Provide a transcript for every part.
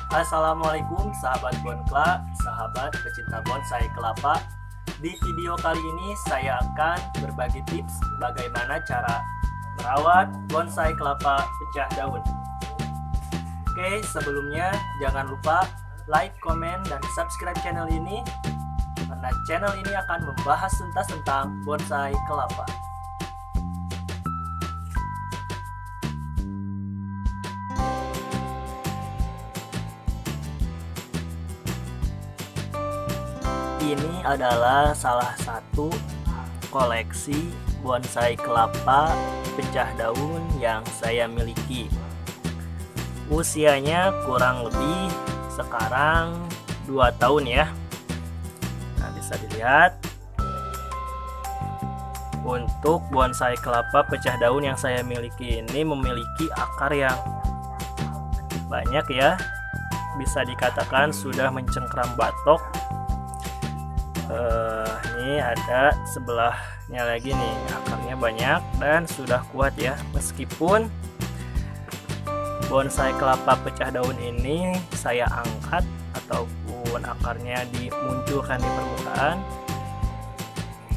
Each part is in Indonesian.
Assalamualaikum sahabat Bonkla, sahabat pecinta bonsai kelapa. Di video kali ini saya akan berbagi tips bagaimana cara merawat bonsai kelapa pecah daun. Oke, sebelumnya jangan lupa like, komen, dan subscribe channel ini, karena channel ini akan membahas tuntas tentang bonsai kelapa. Ini adalah salah satu koleksi bonsai kelapa pecah daun yang saya miliki. Usianya kurang lebih sekarang 2 tahun ya. Nah, bisa dilihat untuk bonsai kelapa pecah daun yang saya miliki ini memiliki akar yang banyak ya. Bisa dikatakan sudah mencengkram batok. Ini ada sebelahnya lagi nih, akarnya banyak dan sudah kuat ya. Meskipun bonsai kelapa pecah daun ini saya angkat ataupun akarnya dimunculkan di permukaan,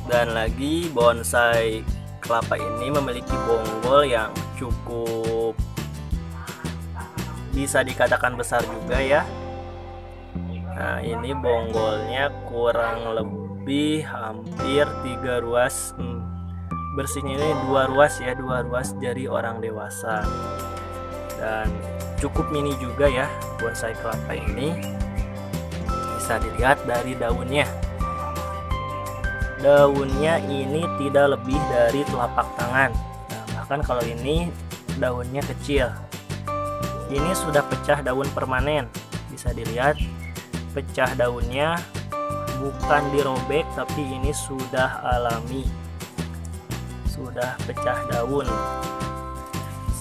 dan lagi bonsai kelapa ini memiliki bonggol yang cukup bisa dikatakan besar juga ya. Nah, ini bonggolnya kurang lebih hampir 3 ruas, bersihnya ini 2 ruas ya, 2 ruas jari orang dewasa, dan cukup mini juga ya bonsai kelapa ini. Bisa dilihat dari daunnya. Daunnya ini tidak lebih dari telapak tangan. Nah, bahkan kalau ini daunnya kecil. Ini sudah pecah daun permanen. Bisa dilihat pecah daunnya bukan dirobek, tapi ini sudah alami, sudah pecah daun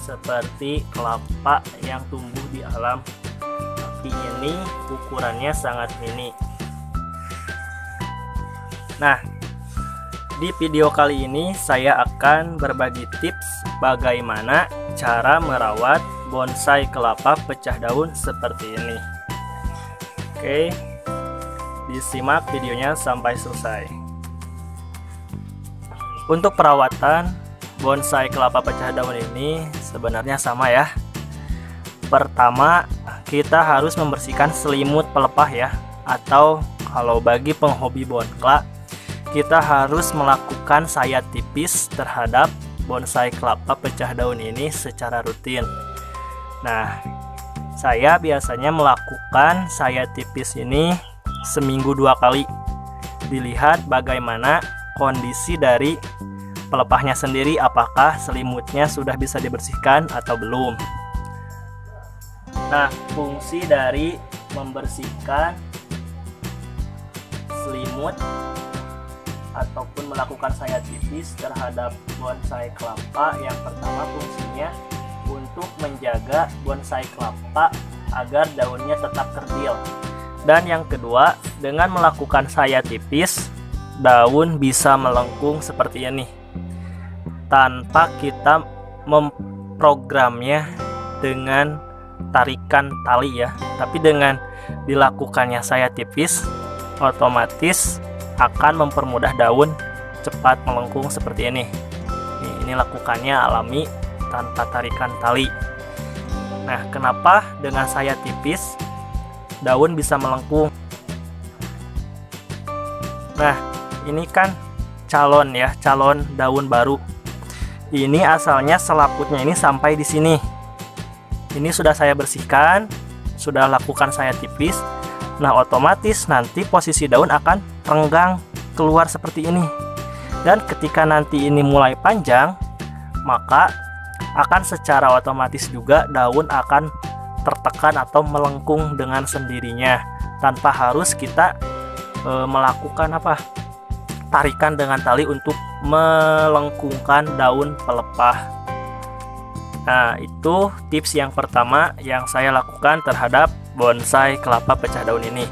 seperti kelapa yang tumbuh di alam, tapi ini ukurannya sangat mini. Nah, di video kali ini saya akan berbagi tips bagaimana cara merawat bonsai kelapa pecah daun seperti ini. Oke, disimak videonya sampai selesai. Untuk perawatan bonsai kelapa pecah daun ini sebenarnya sama ya. Pertama, kita harus membersihkan selimut pelepah ya, atau kalau bagi penghobi bonkla, kita harus melakukan sayat tipis terhadap bonsai kelapa pecah daun ini secara rutin. Nah, saya biasanya melakukan sayat tipis ini seminggu 2 kali. Dilihat bagaimana kondisi dari pelepahnya sendiri, apakah selimutnya sudah bisa dibersihkan atau belum. Nah, fungsi dari membersihkan selimut ataupun melakukan sayat tipis terhadap bonsai kelapa, yang pertama fungsinya untuk menjaga bonsai kelapa agar daunnya tetap kerdil. Dan yang kedua, dengan melakukan sayat tipis, daun bisa melengkung seperti ini tanpa kita memprogramnya dengan tarikan tali ya. Tapi dengan dilakukannya sayat tipis, otomatis akan mempermudah daun cepat melengkung seperti ini. Ini lakukannya alami tanpa tarikan tali. Nah, kenapa dengan sayat tipis daun bisa melengkung? Nah, ini kan calon daun baru. Ini asalnya selaputnya ini sampai di sini. Ini sudah saya bersihkan, sudah lakukan sayat tipis. Nah, otomatis nanti posisi daun akan renggang keluar seperti ini. Dan ketika nanti ini mulai panjang, maka akan secara otomatis juga daun akan tertekan atau melengkung dengan sendirinya tanpa harus kita melakukan tarikan dengan tali untuk melengkungkan daun pelepah. Nah, itu tips yang pertama yang saya lakukan terhadap bonsai kelapa pecah daun ini.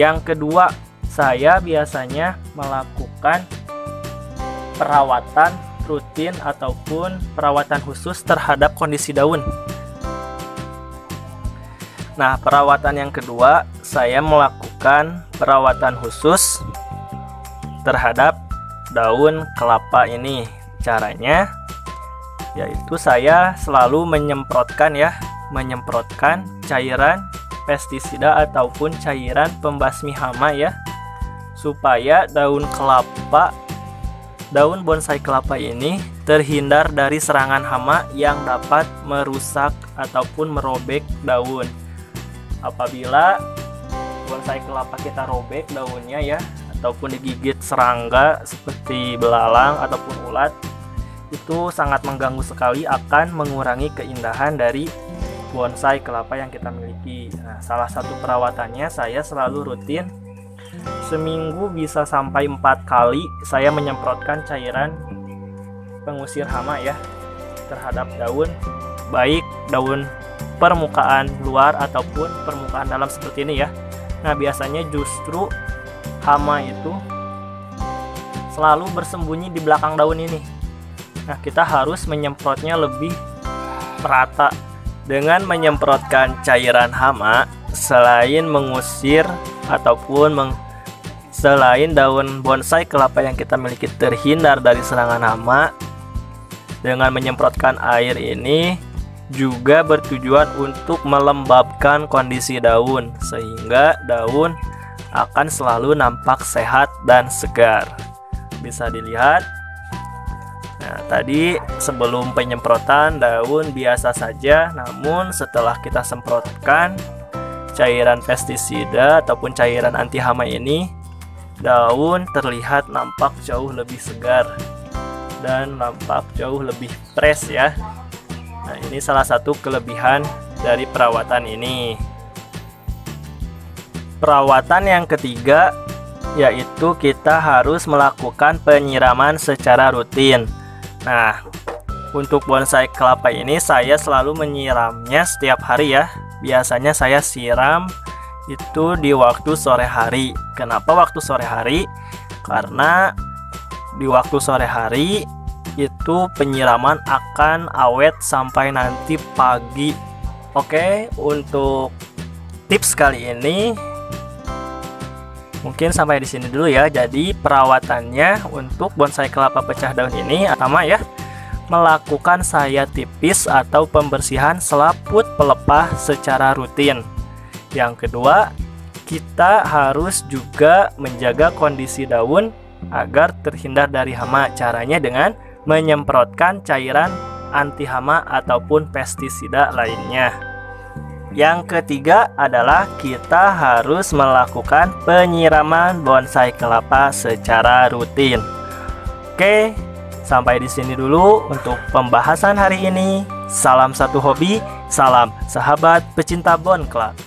Yang kedua, saya biasanya melakukan perawatan rutin ataupun perawatan khusus terhadap kondisi daun. Nah, perawatan yang kedua, saya melakukan perawatan khusus terhadap daun kelapa ini. Caranya yaitu saya selalu menyemprotkan cairan pestisida ataupun cairan pembasmi hama ya, supaya daun bonsai kelapa ini terhindar dari serangan hama yang dapat merusak ataupun merobek daun. Apabila bonsai kelapa kita robek daunnya ya, ataupun digigit serangga seperti belalang ataupun ulat, itu sangat mengganggu sekali, akan mengurangi keindahan dari bonsai kelapa yang kita miliki. Nah, salah satu perawatannya, saya selalu rutin seminggu bisa sampai 4 kali saya menyemprotkan cairan pengusir hama ya terhadap daun, baik daun permukaan luar ataupun permukaan dalam seperti ini ya. Nah, biasanya justru hama itu selalu bersembunyi di belakang daun ini. Nah, kita harus menyemprotnya lebih merata. Dengan menyemprotkan cairan hama, selain mengusir ataupun selain daun bonsai kelapa yang kita miliki terhindar dari serangan hama, dengan menyemprotkan air ini juga bertujuan untuk melembabkan kondisi daun, sehingga daun akan selalu nampak sehat dan segar. Bisa dilihat. Nah, tadi sebelum penyemprotan daun biasa saja, namun setelah kita semprotkan cairan pestisida ataupun cairan anti hama ini, daun terlihat nampak jauh lebih segar dan nampak jauh lebih fresh ya. Nah, ini salah satu kelebihan dari perawatan ini. Perawatan yang ketiga yaitu kita harus melakukan penyiraman secara rutin. Nah, untuk bonsai kelapa ini saya selalu menyiramnya setiap hari ya. Biasanya saya siram itu di waktu sore hari. Kenapa waktu sore hari? Karena di waktu sore hari itu penyiraman akan awet sampai nanti pagi. Oke, untuk tips kali ini mungkin sampai di sini dulu ya. Jadi perawatannya untuk bonsai kelapa pecah daun ini, pertama ya, melakukan sayat tipis atau pembersihan selaput pelepah secara rutin. Yang kedua, kita harus juga menjaga kondisi daun agar terhindar dari hama. Caranya dengan menyemprotkan cairan anti hama ataupun pestisida lainnya. Yang ketiga adalah kita harus melakukan penyiraman bonsai kelapa secara rutin. Oke, sampai di sini dulu untuk pembahasan hari ini. Salam satu hobi, salam sahabat pecinta bon kelapa.